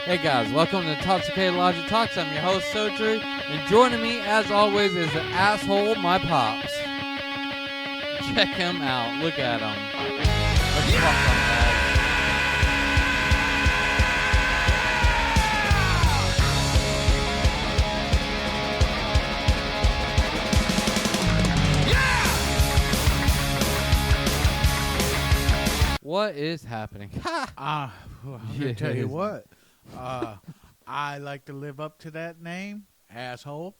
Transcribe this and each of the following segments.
Hey guys, welcome to Intoxicated Logic Talks. I'm your host, Socher, and joining me, as always, is the asshole, my pops. Check him out. Look at him. Let's fuck him, guys. What is happening? Ha! I'm gonna tell you what. I like to live up to that name, asshole.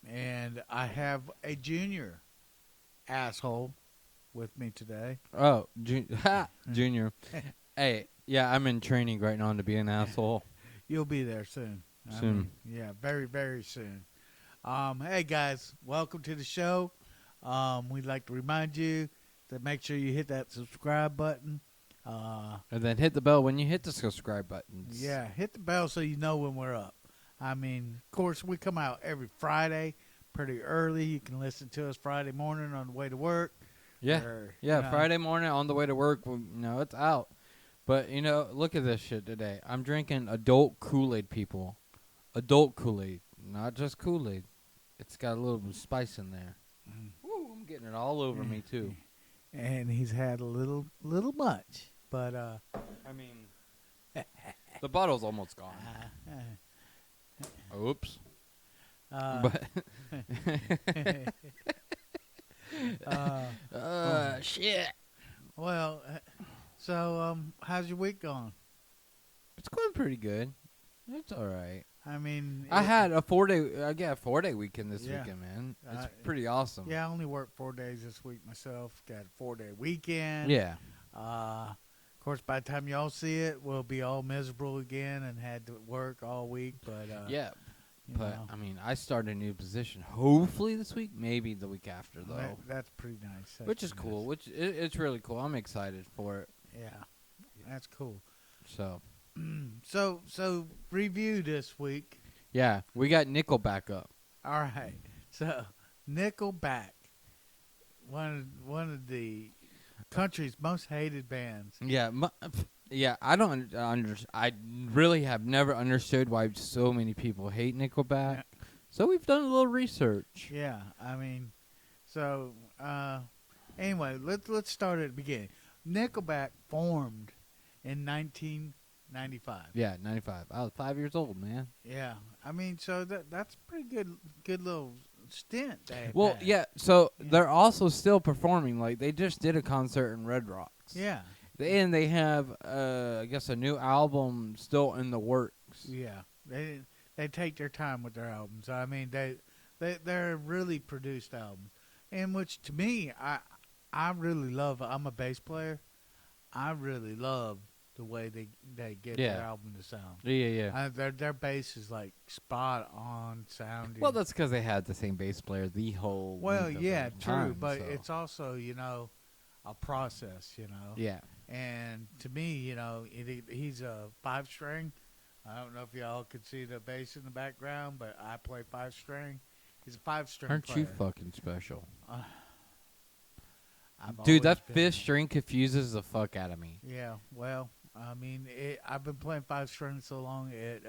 And I have a junior asshole with me today. Oh, Junior. Hey, yeah, I'm in training right now to be an asshole. You'll be there soon. Soon. Yeah, very, very soon. Hey guys, welcome to the show. We'd like to remind you to make sure you hit that subscribe button. And then hit the bell when you hit the subscribe buttons. Yeah, hit the bell so you know when we're up. I mean, of course, we come out every Friday pretty early. You can listen to us Friday morning on the way to work. Yeah. Or, Yeah, you know, Friday morning on the way to work, it's out. But, look at this shit today. I'm drinking adult Kool-Aid, people. Adult Kool-Aid, not just Kool-Aid. It's got a little bit of spice in there. Woo, I'm getting it all over me, too. And he's had a little much. But, I mean, the bottle's almost gone. Oops. But shit. Well, so, how's your week going? It's going pretty good. It's all right. I mean, I got a 4-day weekend this Yeah. weekend, man. It's pretty awesome. Yeah, I only worked 4 days this week myself. Got a 4-day weekend. Yeah. Of course, by the time y'all see it, we'll be all miserable again and had to work all week. But Yeah. you But, know, I mean, I start a new position. Hopefully this week. Maybe the week after, though. that's pretty nice. That's Which is pretty cool. nice. It's really cool. I'm excited for it. Yeah, that's cool. So, So review this week. yeah. We got Nickelback up. All right. So Nickelback, one of the country's most hated bands. Yeah. Yeah, I don't I really have never understood why so many people hate Nickelback. Yeah. So we've done a little research. Yeah, I mean, so anyway, let's start at the beginning. Nickelback formed in 1995. Yeah, 95. I was 5 years old, man. Yeah, I mean, so that's a pretty good little stint. They Well, had. yeah, so Yeah. they're also still performing. Like, they just did a concert in Red Rocks. Yeah, And they have, I guess, a new album still in the works. yeah. They take their time with their albums. I mean, they're really produced albums, in which to me, I really love. I'm a bass player. I really love the way they get Yeah. their album to sound. Yeah. Their bass is like spot on sounding. Well, that's because they had the same bass player the whole well, length of yeah, the true, time, but so. it's also a process, Yeah. And to me, he's a 5-string. I don't know if y'all could see the bass in the background, but I play 5-string. He's a 5-string. Aren't player. you fucking special? I've Dude, that always been. fifth string confuses the fuck out of me. Yeah, well, I mean, I've been playing 5-string so long, it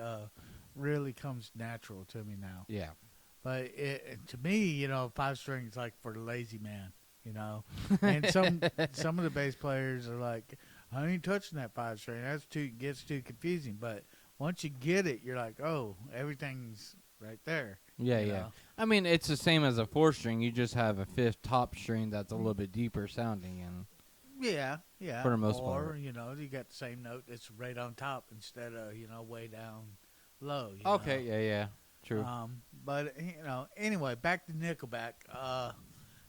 really comes natural to me now. Yeah. But to me, 5-string is like for the lazy man, And some of the bass players are like, I ain't touching that 5-string. Gets too confusing. But once you get it, you're like, oh, everything's right there. Yeah, you yeah. know? I mean, it's the same as a 4-string. You just have a fifth top string that's a little bit deeper sounding. And Yeah. For the most or, part. you got the same note that's right on top instead of, way down low. Okay, yeah. True. But anyway, back to Nickelback.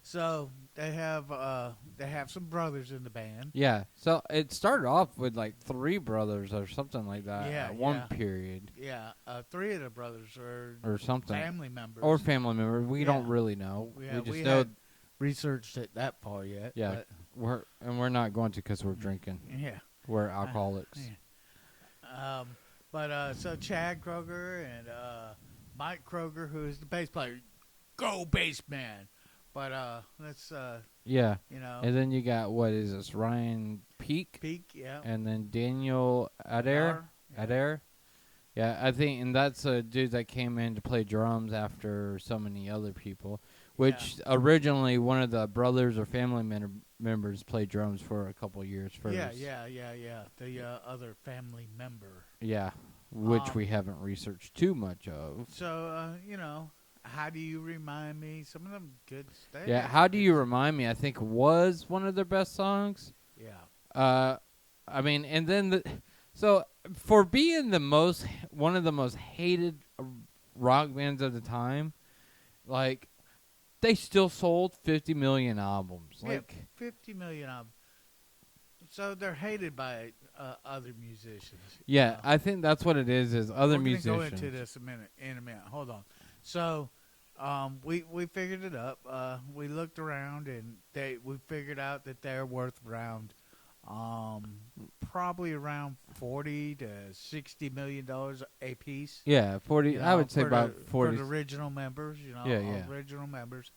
So they have some brothers in the band. Yeah, so it started off with like 3 brothers or something like that Yeah, at one yeah. period. Yeah, 3 of the brothers are Or something. family members. Or family member. We Yeah. don't really know. Yeah, we just we know. hadn't researched it that far yet. Yeah, we're not going to because we're drinking. But, yeah. We're alcoholics. Yeah. So Chad Kroger and Mike Kroger, who is the bass player, go bass man. But let's Yeah. you know, And then you got, what is this, Ryan Peak? Peak, yeah. And then Daniel Adair. Yeah. Adair? Yeah, I think, and that's a dude that came in to play drums after so many other people, which originally one of the brothers or family members played drums for a couple years first. Yeah. The other family member. Yeah, which we Um, haven't researched too much of. So, how do you remind me? Some of them good. Yeah, How Do You Remind Me, I think, was one of their best songs. Yeah. I mean, and then so for being one of the most hated rock bands of the time, like they still sold 50 million albums. Yeah, Like 50 million of. So they're hated by other musicians. yeah, I think that's what it is other We're musicians. gonna go into this in a minute. Hold on. So, we figured it up. We looked around and we figured out that they're worth around, probably around 40 to 60 million dollars a piece. Yeah, 40. You I know, would say for about the, 40. for the original members. Yeah. Original members,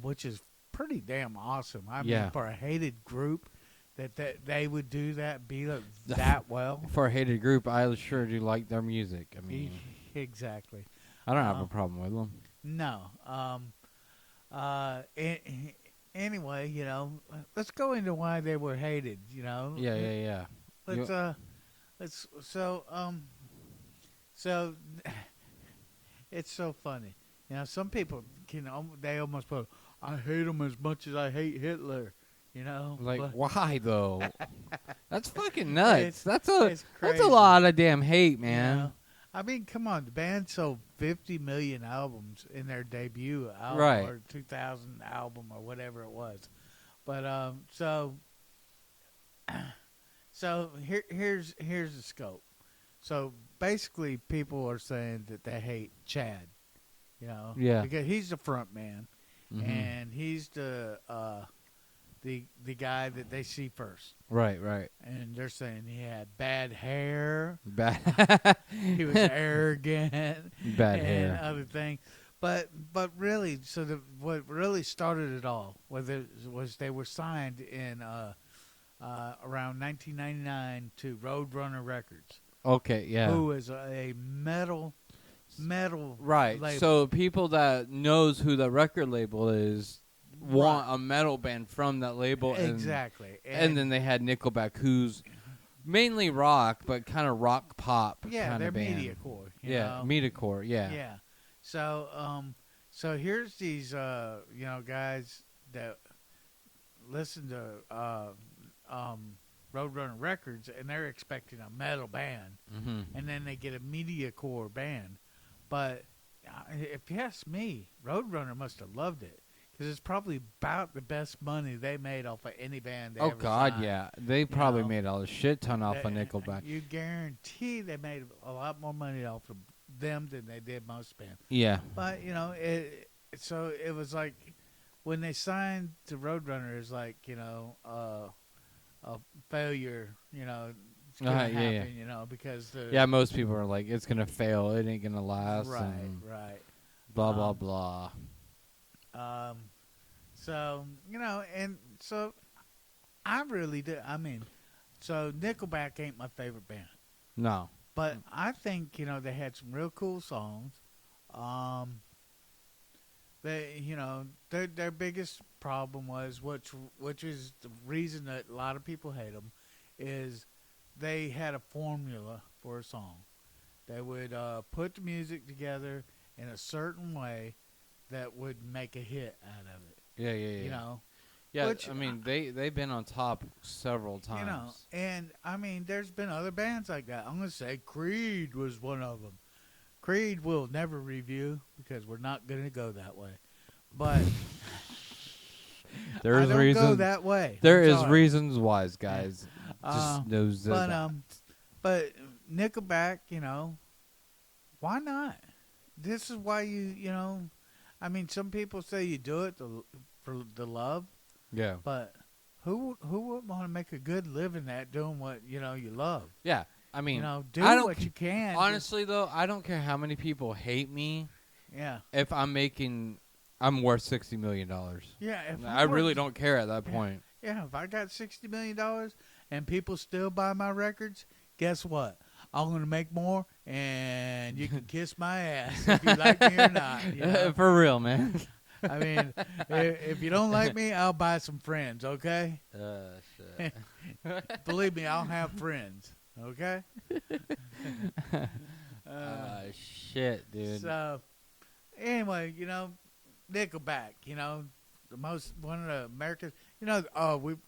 which is pretty damn awesome. I Yeah. mean, for a hated group, that they would do that, be that well. For a hated group, I sure do like their music. I mean, Exactly. I don't have a problem with them. No. Anyway, let's go into why they were hated. Yeah. Let's so it's so funny. Some people they almost put, I hate them as much as I hate Hitler. Like, but why though? That's fucking nuts. That's it's a crazy. lot of damn hate, you man. know? I mean, come on. The band sold 50 million albums in their debut album, Right. or 2000 album, or whatever it was. But so here's the scope. So basically, people are saying that they hate Chad. Yeah. because he's the front man, Mhm. and he's the guy that they see first. Right. And they're saying he had bad hair. Bad. He was arrogant. Bad and hair. other things. But really, so what really started it all was they were signed in around 1999 to Roadrunner Records, Okay. Yeah. who is a metal Right. label. So people that knows who the record label is want a metal band from that label. Exactly. And then they had Nickelback, who's mainly rock, but kind of rock pop. yeah, kind they're of band. mediacore. Yeah, know? metalcore. Yeah. Yeah. So here's these guys that listen to Roadrunner Records, and they're expecting a metal band, Mm-hmm. and then they get a mediacore band. But if you ask me, Roadrunner must have loved it, because it's probably about the best money they made off of any band they Oh ever God, signed. yeah. They probably know? made a shit ton off of They- Nickelback. You guarantee they made a lot more money off of them than they did most bands. Yeah. But so it was like when they signed to Roadrunner, it's like a failure. It's gonna Yeah. happen. Because the Yeah, most people are like, it's gonna fail. It ain't gonna last. right, and right. blah blah Um, blah. So and so I really do. I mean, so Nickelback ain't my favorite band. No. But I think they had some real cool songs. Their biggest problem was, which is the reason that a lot of people hate them, is they had a formula for a song. They would put the music together in a certain way that would make a hit out of it. Yeah. Yeah, which I mean, they've been on top several times. And I mean, there's been other bands like that. I'm gonna say Creed was one of them. Creed we'll never review because we're not gonna go that way. But There's I don't reasons. go that way. There I'm is sorry. reasons why, guys. Uh, Just knows that. But Nickelback, why not? This is why I mean, some people say you do it for the love, Yeah. but who would want to make a good living at doing what you love? Yeah. I mean, Do I don't what you can. honestly though, I don't care how many people hate me Yeah. if I'm worth $60 million. Yeah. If I really don't care at that point. Yeah. If I got $60 million and people still buy my records, guess what? I'm gonna make more, and you can kiss my ass if you like me or not. You know? For real, man. I mean, if you don't like me, I'll buy some friends. Okay? Shit. Believe me, I'll have friends. Okay? Shit, dude. So, anyway, Nickelback. One of the Americans.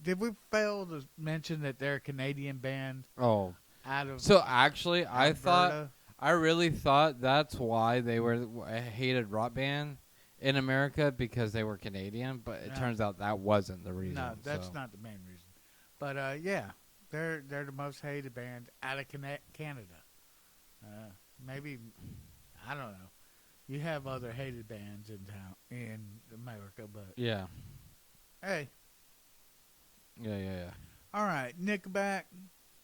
Did we fail to mention that they're a Canadian band Oh, out of so actually, Alberta? I really thought that's why they were a hated rock band in America because they were Canadian, but it No. turns out that wasn't the reason. No, that's so. not the main reason. But yeah, they're the most hated band out of Canada. Maybe I don't know. You have other hated bands in town in America, but Yeah. hey, Yeah. all right, Nickelback,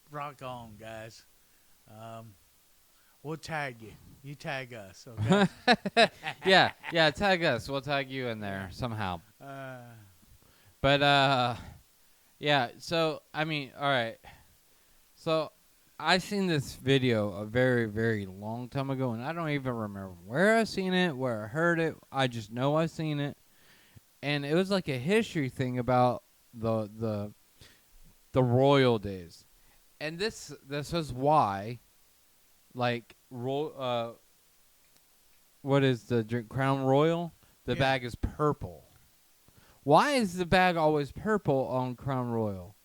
rock on, guys. We'll tag you. You tag us, okay? Yeah. Tag us. We'll tag you in there somehow. uh, But yeah. So I mean, all right. So I seen this video a very, very long time ago, and I don't even remember where I seen it, where I heard it. I just know I seen it, and it was like a history thing about the royal days, and this is why, like what is the drink? Crown Royal? The Yeah. bag is purple. Why is the bag always purple on Crown Royal?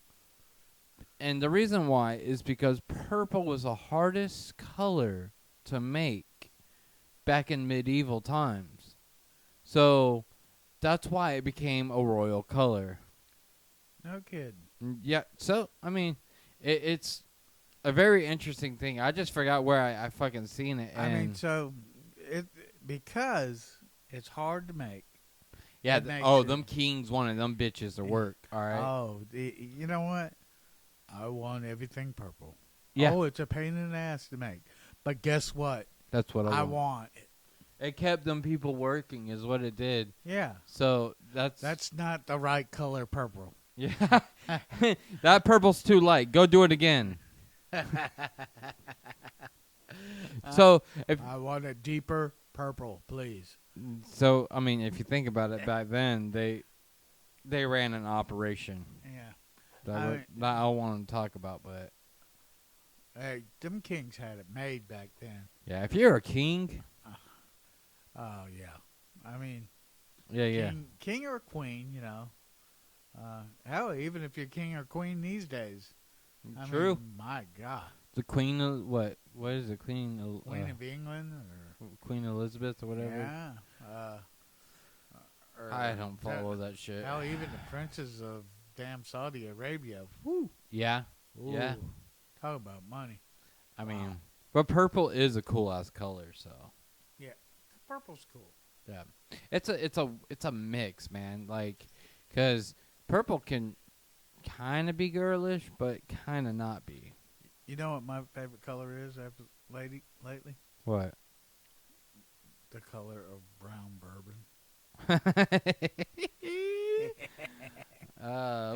And the reason why is because purple was the hardest color to make back in medieval times. So that's why it became a royal color. no kidding. Yeah, so, I mean, it's a very interesting thing. I just forgot where I fucking seen it. I mean, And so because it's hard to make. yeah, it makes oh, it- them kings wanted them bitches to work, all right? Oh, you know what? I want everything purple. Yeah. Oh, it's a pain in the ass to make. But guess what? That's what I want. want it. It kept them people working is what it did. Yeah. So That's not the right color purple. yeah. That purple's too light. Go do it again. So if I want a deeper purple, please. so, I mean, if you think about it, back then they ran an operation Yeah. that I want to talk about, but Hey, them kings had it made back then. yeah, if you're a king, Oh, yeah. I mean, yeah, king or queen, hell, even if you're king or queen these days. I true. mean, my God. The queen of what? What is the queen? Queen of England or Queen Elizabeth or whatever. yeah. Or I don't follow that shit. Hell, even the princes of damn Saudi Arabia. Woo. Yeah, yeah. Ooh, talk about money. I mean, but purple is a cool ass color, so Purple's cool. yeah. It's a mix, man. Like, cause purple can kind of be girlish, but kind of not be. You know what my favorite color is lately? What? The color of brown bourbon.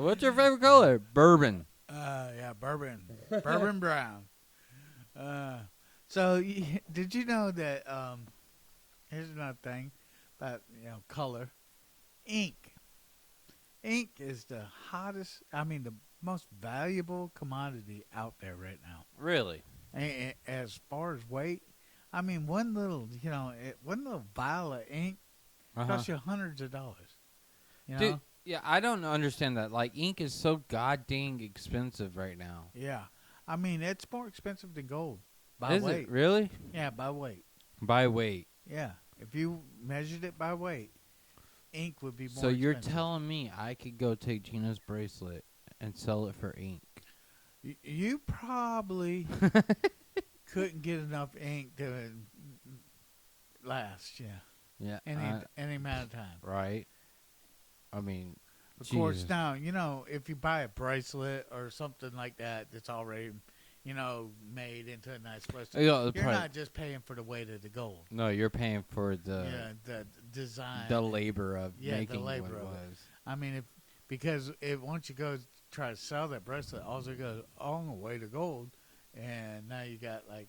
What's your favorite color? Bourbon. Yeah, bourbon. Bourbon brown. So, did you know that, here's another thing about, color. Ink. Ink is the the most valuable commodity out there right now. Really? And as far as weight, I mean, one little vial of ink costs you hundreds of dollars. You know? Dude, yeah, I don't understand that. Like, ink is so goddamn expensive right now. Yeah. I mean, it's more expensive than gold by Is weight. it really? Yeah, by weight. By weight. Yeah. If you measured it by weight, ink would be more So you're expensive. telling me I could go take Gina's bracelet and sell it for ink? You probably couldn't get enough ink to last, Yeah. any amount of time. Right. I mean, Of course, Jesus. now, if you buy a bracelet or something like that that's already, made into a nice bracelet, Yeah, you're probably- not just paying for the weight of the gold. No, you're paying for the The design. labor of Yeah, the making labor what it of it. was. I mean, because once you go try to sell that bracelet, all it goes on the way to gold and now you got like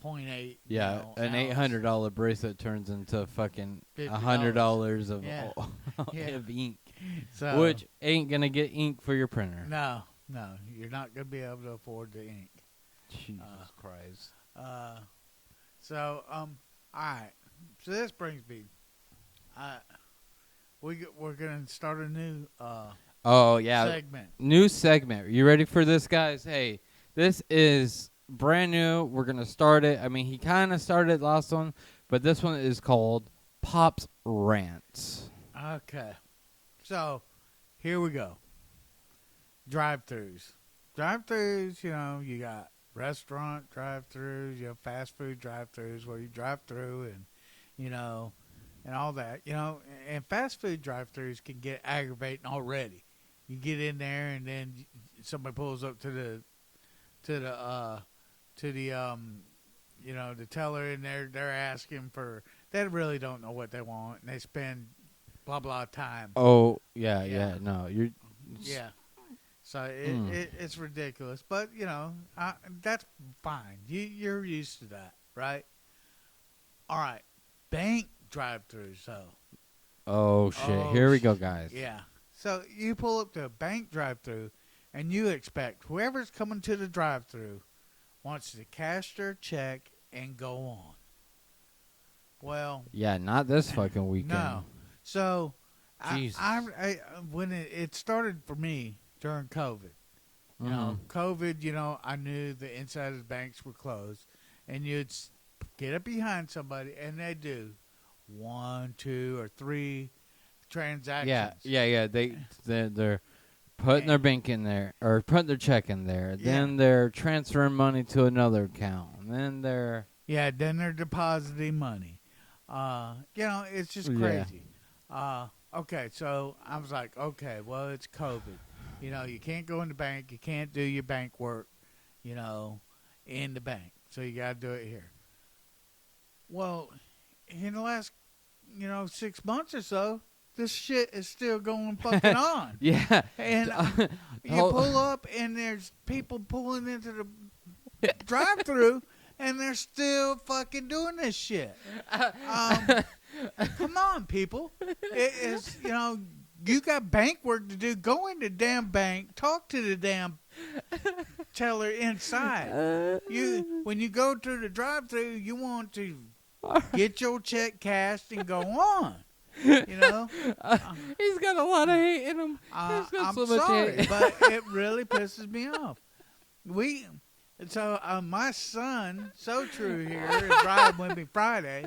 .8. Yeah, you know, an ounce, $800 bracelet turns into fucking $50. $100 of, Yeah. Yeah. of ink, So which ain't gonna get ink for your printer. no, you're not gonna be able to afford the ink. Jesus Christ. So all right. So this brings me. We're gonna start a new Oh yeah, segment. new segment. You ready for this, guys? Hey, this is brand new. We're gonna start it. I mean, he kind of started last one, but this one is called Pop's Rants. Okay. So here we go. Drive-throughs. Drive-throughs. You know, you got restaurant drive-throughs. You have fast food drive-throughs where you drive through and you know. And all that, you know, and fast food drive-thrus can get aggravating already. You get in there, and then somebody pulls up to the you know, the teller, and they're asking for. They really don't know what they want, and they spend blah blah time. Oh yeah, Yeah. no, you're. Yeah, so it's ridiculous, but you know, that's fine. You're used to that, right? All right, bank drive-throughs, so. Oh shit! Here we go, guys. Yeah. So you pull up to a bank drive-through, and you expect whoever's coming to the drive-through wants to cash their check and go on. Well, Yeah, not this fucking weekend. no. So, Jesus. I when it started for me during COVID, you know, COVID, you know, I knew the inside of the banks were closed, and you'd get up behind somebody, and they do 1, 2, or 3 transactions. Yeah. They're putting their bank in there or putting their check in there. Then they're transferring money to another account. And then they're then they're depositing money. You know, it's just crazy. Okay, so I was like, okay, well, it's COVID. You know, you can't go in the bank. You can't do your bank work, you know, in the bank. So you got to do it here. Well, in the last, 6 months or so, this shit is still going fucking on. yeah. And you pull up, and there's people pulling into the drive-through, and they're still fucking doing this shit. Come on, people. It is, you got bank work to do. Go in the damn bank. Talk to the damn teller inside. When you go to the drive-through, you want to get your check cashed and go on. He's got a lot of hate in him. I'm sorry, but it really pisses me off. My son, So True here, is riding with me Friday,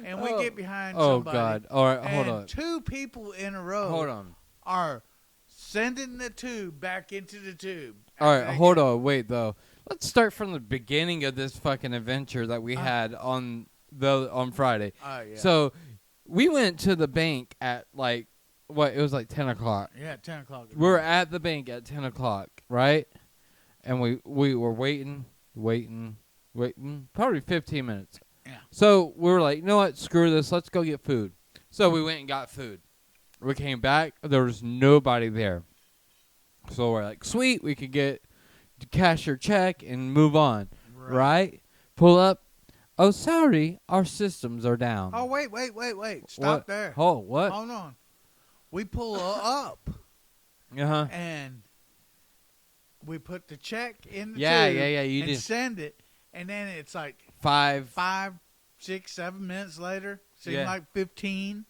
and we get behind somebody. Oh, God. All right, hold on. 2 people in a row are sending the tube back into the tube. All right, hold on. Wait, though. Let's start from the beginning of this fucking adventure that we had on Friday. Yeah. So we went to the bank at it was like 10 o'clock. Yeah, 10 o'clock. We were at the bank at 10 o'clock, right? And we were waiting, probably 15 minutes. Yeah. So we were like, you know what, screw this, let's go get food. So we went and got food. We came back, there was nobody there. So we're like, sweet, we could cash your check and move on, right? Pull up. Oh, sorry, our systems are down. Oh, wait. Stop there. Oh, what? Hold on. We pull up. Uh-huh. And we put the check in the tube. Yeah, you and did. Send it. And then it's like 5, 6, 7 minutes later. Seems Yeah. like 15.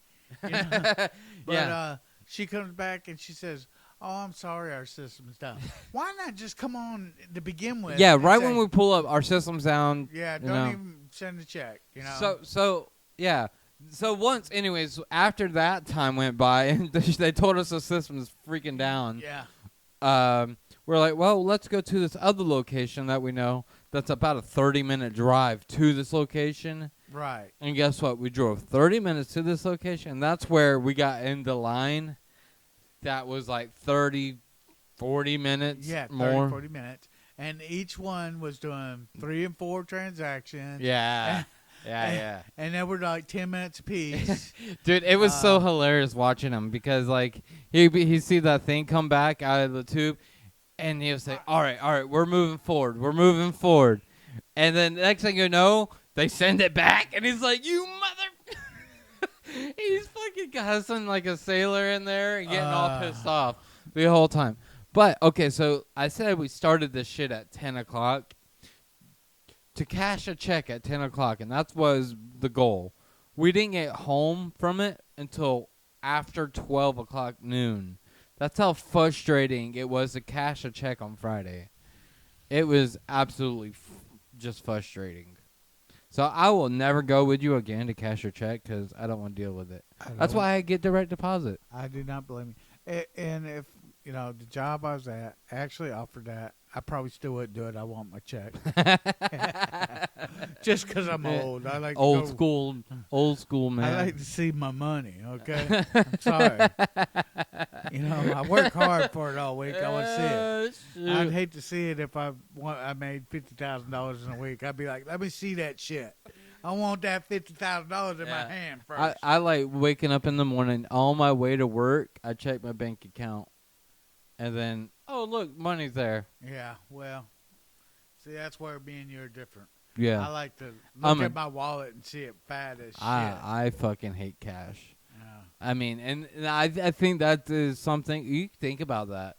But she comes back and she says, "Oh, I'm sorry, our system's down." Why not just come on to begin with? Yeah, and right say, when we pull up, our system's down. Yeah, you don't know. even send a check. So yeah. So once, anyways, after that time went by and they told us the system is freaking down. Yeah. We're like, well, let's go to this other location that we know that's about a 30-minute drive to this location. Right. And guess what? We drove 30 minutes to this location, and that's where we got in the line. That was like 30, 40 minutes more. 40 minutes. And each one was doing 3 and 4 transactions. Yeah. Yeah. And they were like 10 minutes apiece. Dude, it was so hilarious watching him because, like, he see that thing come back out of the tube, And he'll say, all right, we're moving forward. And then the next thing you know, they send it back, and he's like, you mother... He's fucking cussing like a sailor in there and getting all pissed off the whole time. But, okay, so I said we started this shit at 10 o'clock to cash a check at 10 o'clock, and that was the goal. We didn't get home from it until after 12 o'clock noon. That's how frustrating it was to cash a check on Friday. It was absolutely just frustrating. So I will never go with you again to cash your check because I don't want to deal with it. That's why I get direct deposit. I do not blame you. And if, the job I was at actually offered that, I probably still wouldn't do it. I want my check. Just because I'm old. I like old school man. I like to see my money, okay? I'm sorry. I work hard for it all week. I want to see it. I'd hate to see it if I made $50,000 in a week. I'd be like, let me see that shit. I want that $50,000 in my hand first. I like waking up in the morning. On my way to work, I check my bank account. And then, oh, look, money's there. Yeah, well, see, that's where me and you are different. Yeah. I like to look at my wallet and see it fat as shit. I fucking hate cash. Yeah. I mean, and I think that is something, you think about that.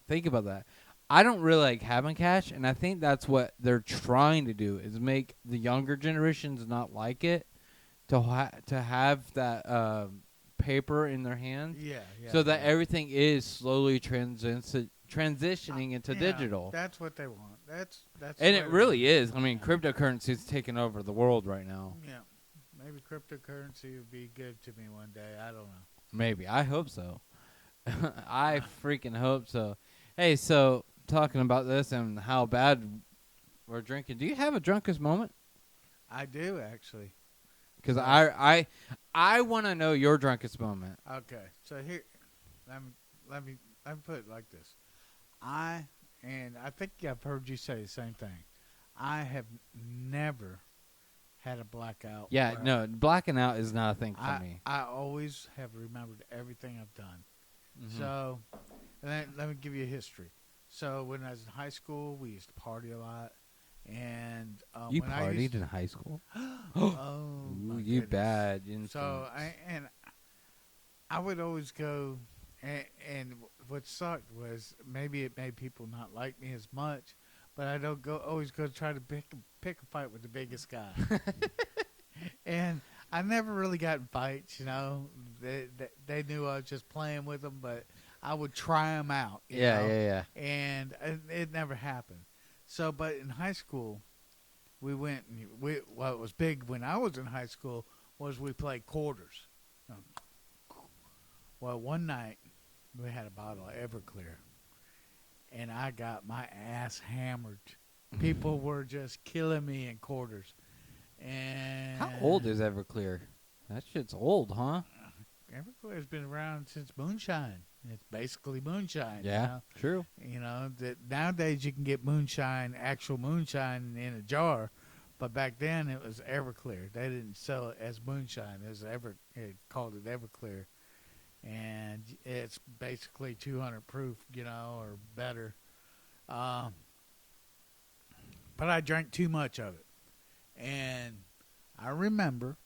I don't really like having cash, and I think that's what they're trying to do is make the younger generations not like it, to have that paper in their hands. Yeah. So that everything is slowly transitioning into digital. That's what they want. That's and it really is. I mean, cryptocurrency is taking over the world right now. Yeah. Maybe cryptocurrency would be good to me one day. I don't know. Maybe. I hope so. I freaking hope so. Hey, so talking about this and how bad we're drinking, do you have a drunkest moment? I do, actually. Because I want to know your drunkest moment. Okay, so here, let me put it like this. I think I've heard you say the same thing. I have never had a blackout. Yeah, no, blacking out is not a thing for me. I always have remembered everything I've done. Mm-hmm. So, let me give you a history. So when I was in high school, we used to party a lot. And you when partied in high school? Oh, my you goodness. bad influence. So I would always go, and what sucked was maybe it made people not like me as much, but I don't always go try to pick a fight with the biggest guy. And I never really got in fights, They knew I was just playing with them, but I would try them out. Yeah. And it never happened. So, but in high school, what was big when I was in high school was we played quarters. Well, one night we had a bottle of Everclear, and I got my ass hammered. People were just killing me in quarters. And how old is Everclear? That shit's old, huh? Everclear's been around since moonshine. It's basically moonshine. Yeah, true. That nowadays you can get actual moonshine in a jar, but back then it was Everclear. They didn't sell it as moonshine. It called it Everclear, and it's basically 200 proof, or better. But I drank too much of it, and I remember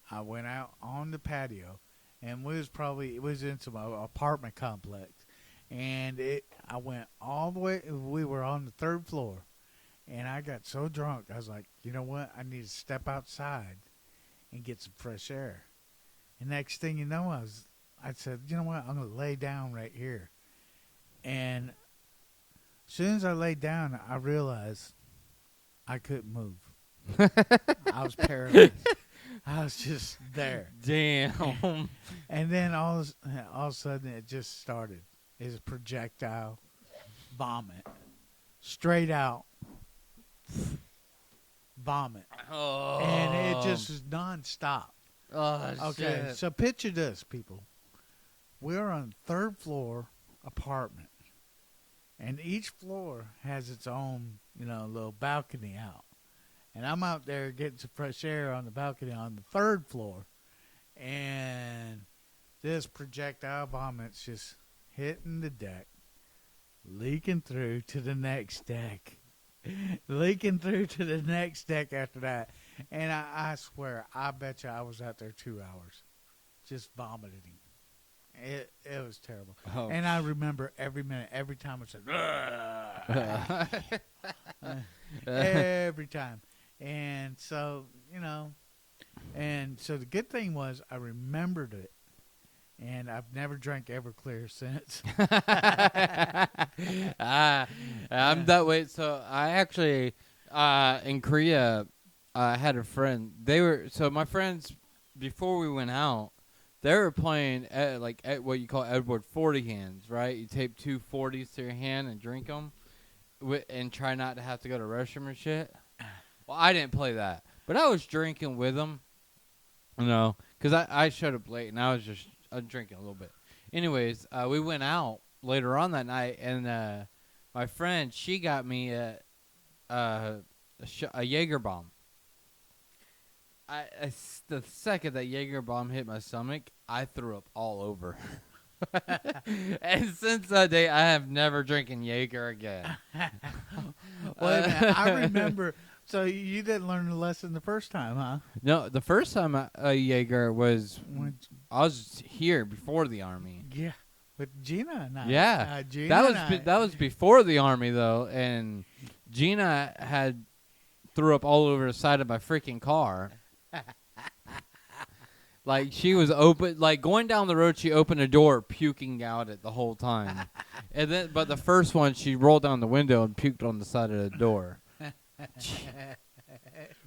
I went out on the patio. And it was in some apartment complex. And I went all the way, we were on the third floor. And I got so drunk, I was like, you know what? I need to step outside and get some fresh air. And next thing you know, I said, you know what? I'm going to lay down right here. And as soon as I laid down, I realized I couldn't move. I was paralyzed. I was just there. Damn. And then all of a sudden it just started. It's projectile vomit. Straight out vomit. Oh. And it just is nonstop. Oh, okay, shit. so picture this, people. We're on third floor apartment. And each floor has its own, little balcony out. And I'm out there getting some fresh air on the balcony on the third floor. And this projectile vomit's just hitting the deck. leaking through to the next deck. Leaking through to the next deck after that. And I swear, I bet you I was out there 2 hours just vomiting. It was terrible. Oh, And I remember every minute, every time I said, every time. And so, and so the good thing was I remembered it. And I've never drank Everclear since. I'm that way. So I actually, in Korea, I had a friend. My friends, before we went out, they were playing at what you call Edward 40 hands, right? You tape 2 40s to your hand and drink them, and try not to have to go to the restroom and shit. Well, I didn't play that, but I was drinking with them, because I showed up late and I was drinking a little bit. Anyways, we went out later on that night, and my friend, she got me a Jaeger bomb. The second that Jaeger bomb hit my stomach, I threw up all over. And since that day, I have never drinking Jaeger again. Wait a minute. I remember. So you didn't learn the lesson the first time, huh? No, the first time Jaeger was, I was here before the army. Yeah, with Gina and I. Yeah, Gina that was before the army though, and Gina had threw up all over the side of my freaking car. Like she was open, like going down the road, she opened a door, puking out it the whole time, but the first one she rolled down the window and puked on the side of the door.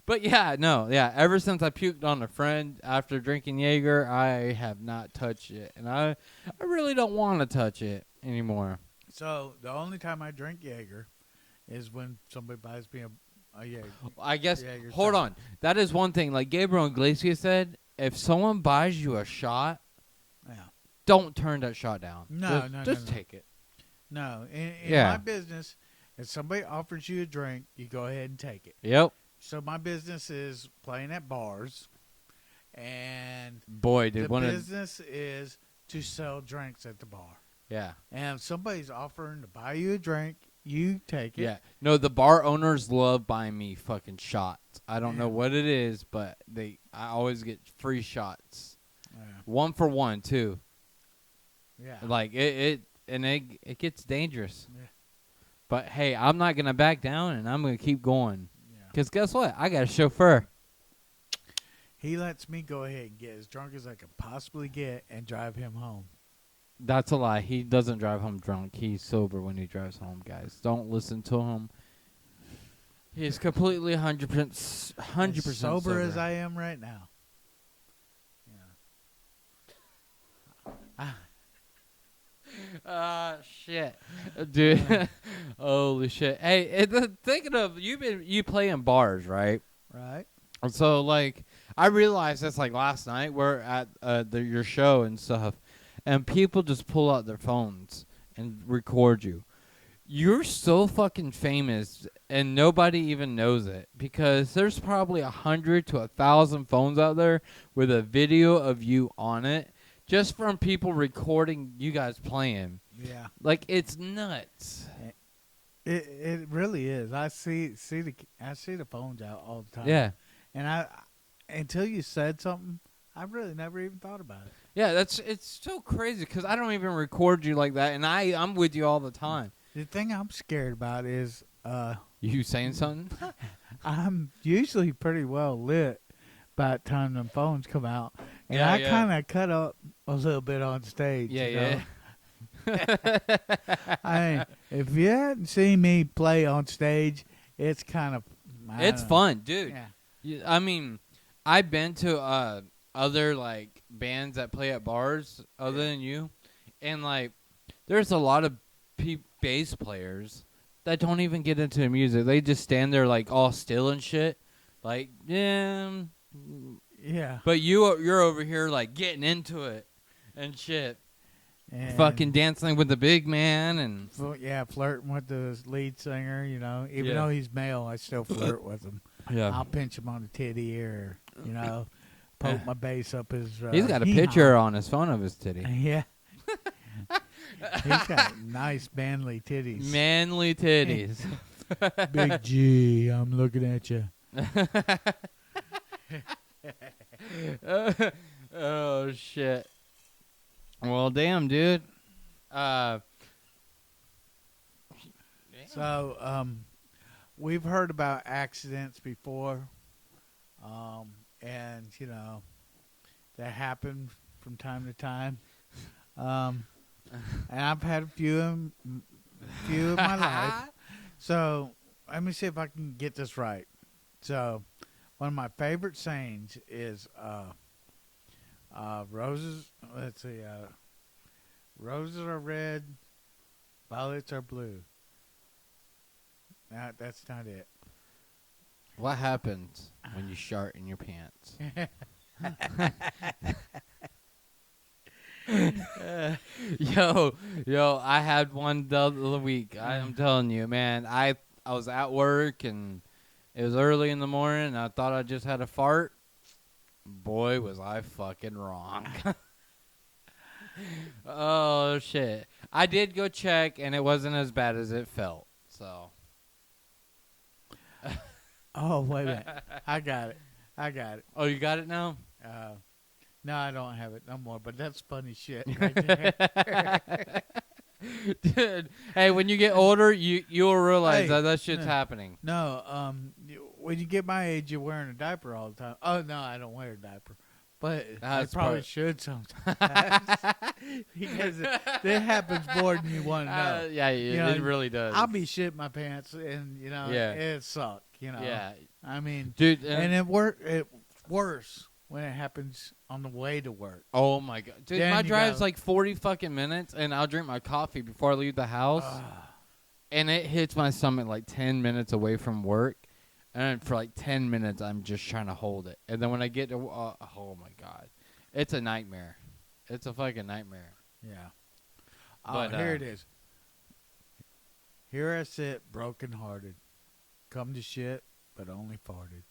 But ever since I puked on a friend after drinking Jaeger, I have not touched it, and I really don't want to touch it anymore. So the only time I drink Jaeger is when somebody buys me a Jaeger. I guess. Jaeger Hold shot. on, that is one thing. Like Gabriel Iglesias said, if someone buys you a shot, don't turn that shot down. Just take it. No, in Yeah. my business, if somebody offers you a drink, you go ahead and take it. Yep. So my business is playing at bars, and Boy, the did one of business is to sell drinks at the bar. yeah. And if somebody's offering to buy you a drink, you take it. Yeah. No, the bar owners love buying me fucking shots. I don't know Yeah. what it is, but I always get free shots. Yeah. 1 for 1 too. Yeah. Like it gets dangerous. Yeah. But hey, I'm not gonna back down, and I'm gonna keep going. Yeah. Cause guess what? I got a chauffeur. He lets me go ahead and get as drunk as I can possibly get and drive him home. That's a lie. He doesn't drive home drunk. He's sober when he drives home, guys. Don't listen to him. He's completely 100% As sober as I am right now. Shit, dude. Holy shit. Hey, thinking of you play in bars, right? Right. So like, I realized this like last night. We're at your show and stuff, and people just pull out their phones and record you. You're so fucking famous, and nobody even knows it, because there's probably 100 to 1,000 phones out there with a video of you on it, just from people recording you guys playing. Yeah. Like, it's nuts. It really is. I see the phones out all the time. Yeah. And until you said something, I really never even thought about it. Yeah, it's so crazy, because I don't even record you like that, and I'm with you all the time. The thing I'm scared about is You saying something? I'm usually pretty well lit by the time the phones come out. And Yeah, I yeah. kind of cut up a little bit on stage. Yeah, you yeah. know? I mean, if you hadn't seen me play on stage, it's kind of... It's fun, dude. Yeah. I mean, I've been to other like bands that play at bars other than you, and like, there's a lot of bass players that don't even get into the music. They just stand there like all still and shit. Like, yeah. But you're over here like getting into it and shit. And Fucking dancing with the big man and flirting with the lead singer, you know. Even Yeah. though he's male, I still flirt with him. yeah. I'll pinch him on the titty or, you know, poke my bass up his... He's got a hee-haw. picture on his phone of his titty. Yeah. He's got nice manly titties. Manly titties. Big G, I'm looking at you. Oh shit. Well, damn, dude. So, we've heard about accidents before, and that happen from time to time. And I've had a few in my life. So let me see if I can get this right. So one of my favorite sayings is roses. Let's see. Roses are red, violets are blue. That's not it. What happens when you shart in your pants? Yo, I had one the other week. I'm telling you, man. I was at work and it was early in the morning and I thought I just had a fart. Boy, was I fucking wrong. Oh, shit. I did go check and it wasn't as bad as it felt. So. Oh, wait a minute. I got it. Oh, you got it now? No, I don't have it no more, but that's funny shit right there. Dude, hey, when you get older, you'll realize Hey, that shit's no. happening. No, when you get my age, you're wearing a diaper all the time. Oh, no, I don't wear a diaper. But I That's probably part- should sometimes. Because it happens more than you want to know. Yeah, know, it really does. I'll be shitting my pants, and, Yeah. it suck, Yeah. I mean, Dude, and it's worse when it happens on the way to work. oh my god. Dude, Then my you drive's gotta- like 40 fucking minutes, and I'll drink my coffee before I leave the house, and it hits my stomach like 10 minutes away from work, and for like 10 minutes, I'm just trying to hold it. And then when I get to, oh my god. It's a nightmare. It's a fucking nightmare. Yeah. But, Here it is. Here I sit, broken-hearted. Come to shit, but only farted.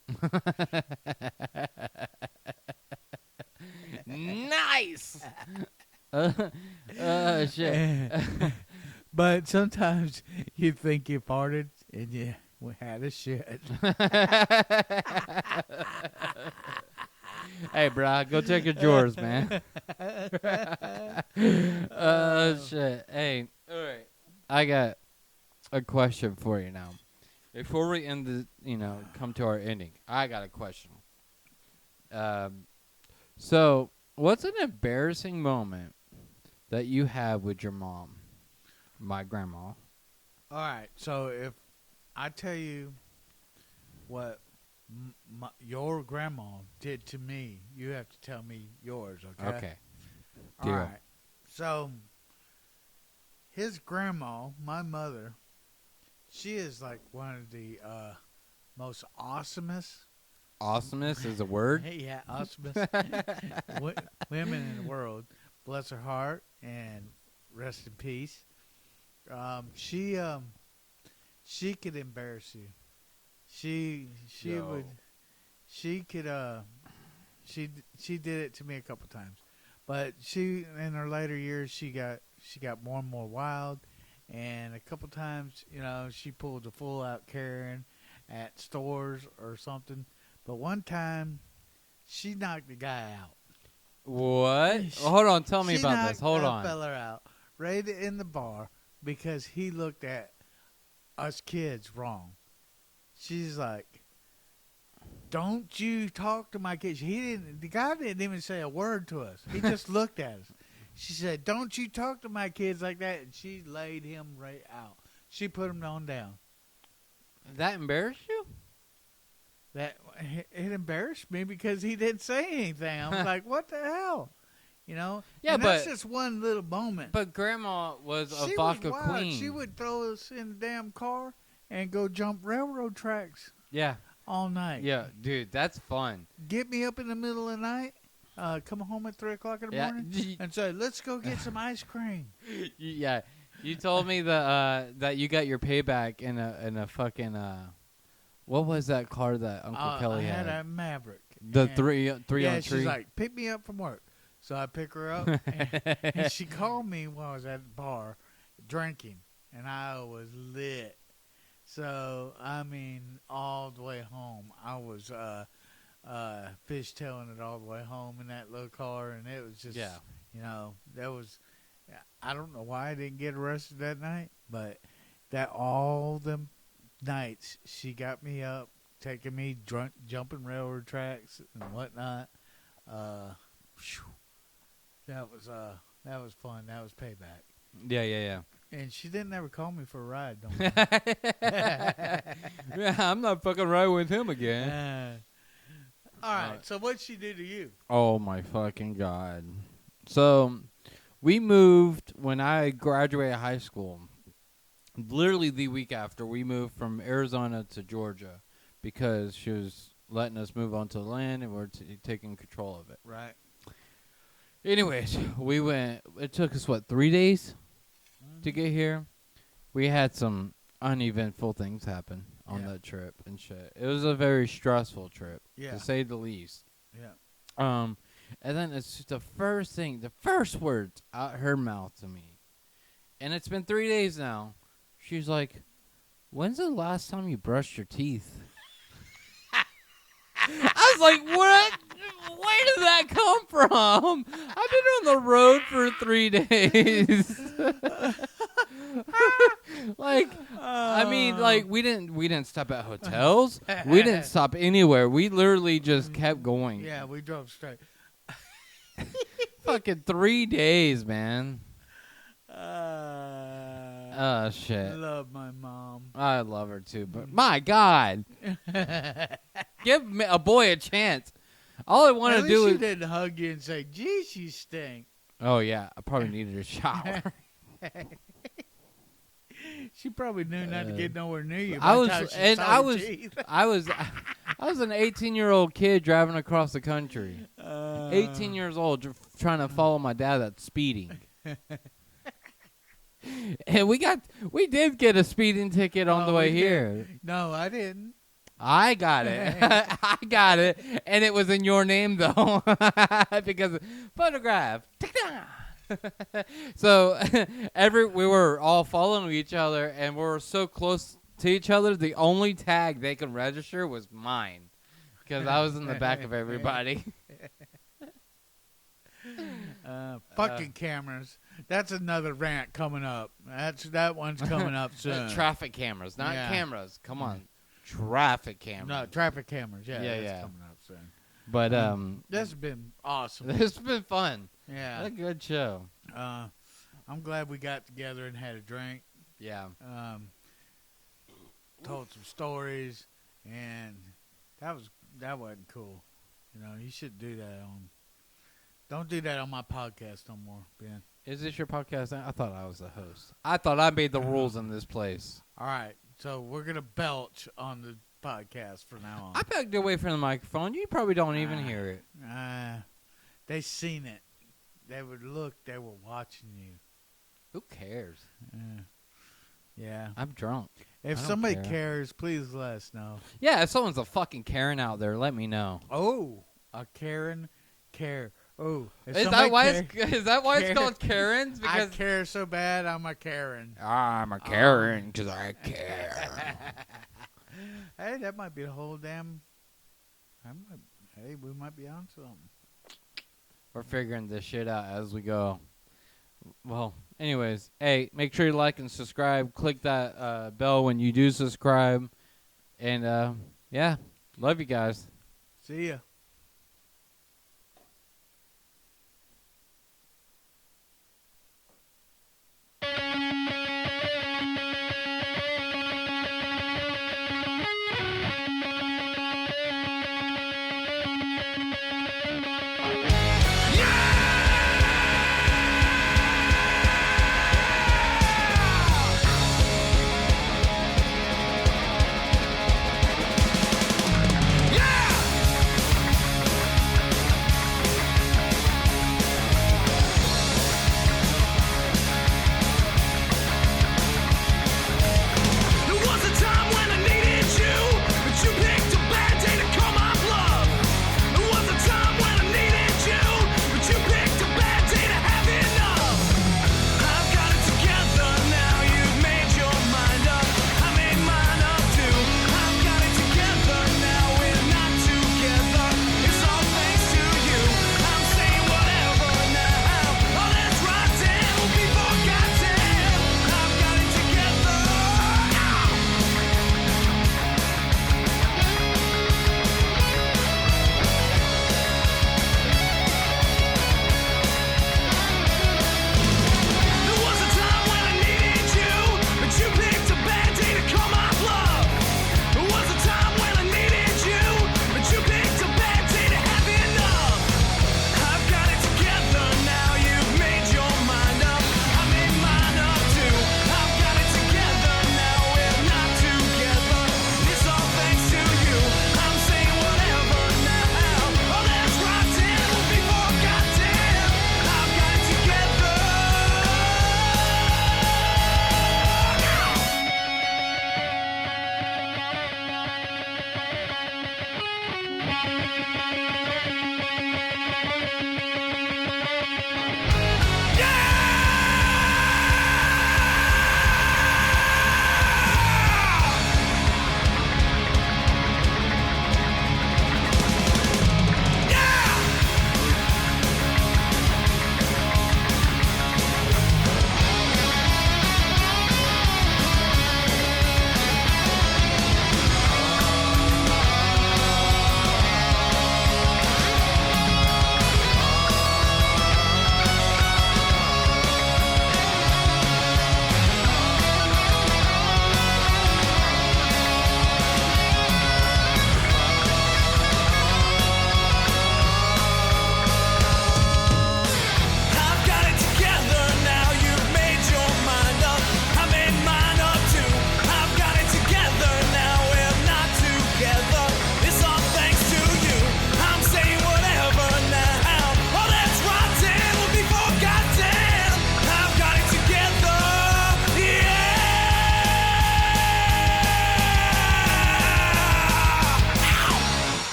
Nice! Shit. But sometimes you think you farted and you had a shit. Hey, bro, go check your drawers, man. Shit. Hey, all right. I got a question for you now. Before we end the, come to our ending, I got a question. So, what's an embarrassing moment that you have with your mom, my grandma? All right, so if I tell you what your grandma did to me, you have to tell me yours, okay? Okay. All Deal. right. So, his grandma, my mother, she is like one of the most awesomest. Awesomest is a word? Yeah, awesomest women in the world. Bless her heart and rest in peace. She could embarrass you. She Yo. would. She could. She did it to me a couple times, but she in her later years she got more and more wild, and a couple times she pulled a full out Karen at stores or something. But one time, she knocked the guy out. What? Hold on, tell me She about knocked this. Hold that on. fella out right in the bar because he looked at us kids wrong. She's like, "Don't you talk to my kids." The guy didn't even say a word to us. He just looked at us. She said, "Don't you talk to my kids like that." And she laid him right out. She put him on down. That embarrassed you? That it embarrassed me because he didn't say anything. I was like, "What the hell?" Yeah, and but that's just one little moment. But Grandma was a She vodka was wild. queen. She would throw us in the damn car and go jump railroad tracks Yeah, all night. yeah, dude, that's fun. Get me up in the middle of the night, come home at 3 o'clock in the Yeah, morning, and say, "Let's go get some ice cream." yeah. You told me that you got your payback in a fucking what was that car that Uncle Kelly I had had? a Maverick. The And- three yeah, on she's tree. like, "Pick me up from work." So I pick her up, and she called me while I was at the bar drinking, and I was lit. So, I mean, all the way home, I was fishtailing it all the way home in that little car, and it was just, Yeah. that was, I don't know why I didn't get arrested that night, but that all the nights she got me up, taking me drunk, jumping railroad tracks and whatnot. Phew. That was fun. That was payback. Yeah. And she didn't ever call me for a ride. Don't Yeah, I'm not fucking right with him again. All right. So what'd she do to you? Oh my fucking god. So we moved when I graduated high school. Literally the week after, we moved from Arizona to Georgia because she was letting us move onto the land and we're taking control of it. Right. Anyways, we went. It took us, 3 days to get here? We had some uneventful things happen on that trip and shit. It was a very stressful trip, to say the least. Yeah. And then it's just the first words out her mouth to me. And it's been 3 days now. She's like, "When's the last time you brushed your teeth?" I was like, "What? Where did that come from? I've been on the road for 3 days." I mean, we didn't stop at hotels. We didn't stop anywhere. We literally just kept going. Yeah, we drove straight. Fucking 3 days, man. Shit. I love my mom. I love her too, but my God, give me a boy a chance. All I want to do she is didn't hug you and say, "Geez, you stink." Oh yeah, I probably needed a shower. She probably knew not to get nowhere near you. I was by the time she and saw I your was teeth. I was I was an 18-year-old kid driving across the country. 18 years old, trying to follow my dad that's speeding. And we did get a speeding ticket on the way here. No, I didn't. I got it. I got it, and it was in your name though, because photograph. So we were all following each other, and we were so close to each other. The only tag they could register was mine, because I was in the back of everybody. Fucking cameras. That's another rant coming up. That one's coming up soon. Traffic cameras, not cameras. Come on, traffic cameras. No, traffic cameras. Yeah, Yeah, that's coming up soon. But this has been awesome. this has been fun. Yeah, What a good show. I'm glad we got together and had a drink. Yeah. Told some stories, and that wasn't cool. You should do that on. Don't do that on my podcast no more, Ben. Is this your podcast? I thought I was the host. I thought I made the rules in this place. All right, so we're gonna belch on the podcast from now on. I backed away from the microphone. You probably don't even hear it. They seen it. They were watching you. Who cares? Yeah. I'm drunk. If I don't somebody care. cares, please let us know. Yeah, if someone's a fucking Karen out there, let me know. Oh, a Karen care. Oh, Is that why it's called Karens? I Because care so bad, I'm a Karen. I'm a Karen because I care. Hey, that might be the whole damn. Hey, we might be on something. We're figuring this shit out as we go. Well, anyways, hey, make sure you like and subscribe. Click that bell when you do subscribe. And, yeah, love you guys. See ya.